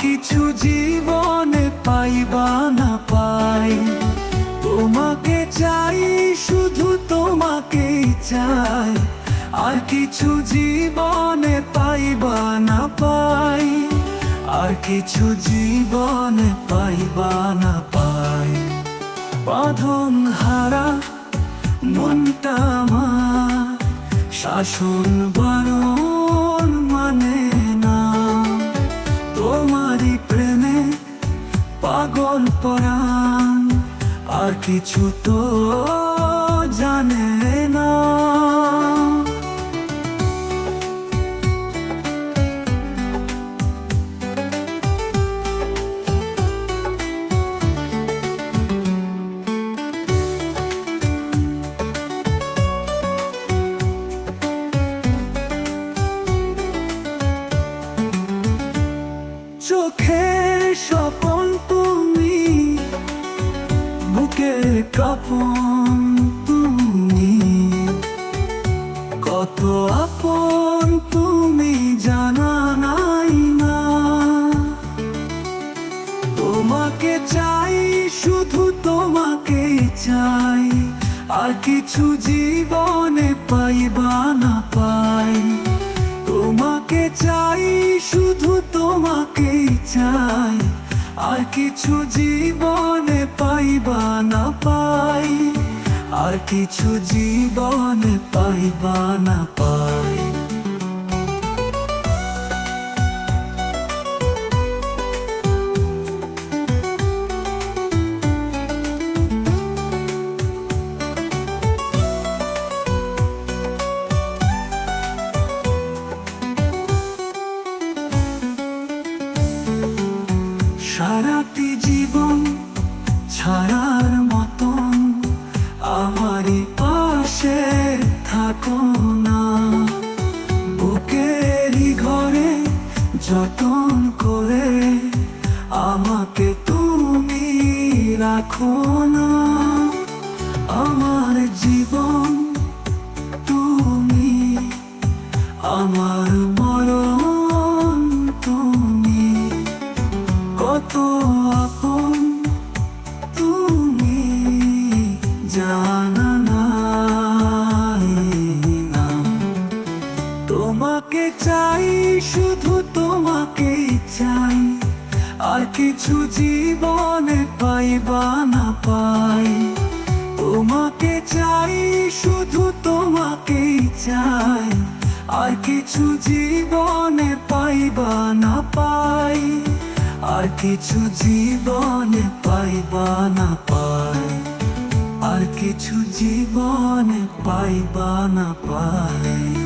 কিছু জীবনে পাইবা না পাই। তোমাকে চাই, শুধু তোমাকেই চাই। আর কিছু জীবনে পাইবা না পাই। আর কিছু জীবনে পাইবা না পাই। বাঁধন হারা মনটা আমার শাসন বারণ মানে না। তোমারই প্রেমে পাগল পরাণ, আর কিছু তো জানে না। চোখের স্বপন তুমি, বুকের কাঁপন তুমি। কত আপন তুমি জানা নাই না। তোমাকে চাই, শুধু তোমাকেই চাই। আর কিছু জীবনে পাইবা না পাই। তোমাকে চাই, শুধু তোমাকেই চাই। আর কিছু জীবনে পাইবা না পাই। আর কিছু জীবনে পাইবা না পাই। সারাটি জীবন ছায়ার মতন আমারই পাশে থাকো না। বুকেরই ঘরে যতন করে আমাকে তুমি রাখো না। আমার জীবন তুমি, আমার মরণ তুমি। কত আপন তুমি জানা নাই না। তোমাকে চাই, শুধু তোমাকেই চাই। আর কিছু জীবনে পাইবা না পাই। তোমাকে চাই, শুধু তোমাকেই চাই। আর কিছু জীবনে পাইবা না পাই। আর কিছু জীবনে পাইবা না পাই। আর কিছু জীবনে পাইবা না পাই।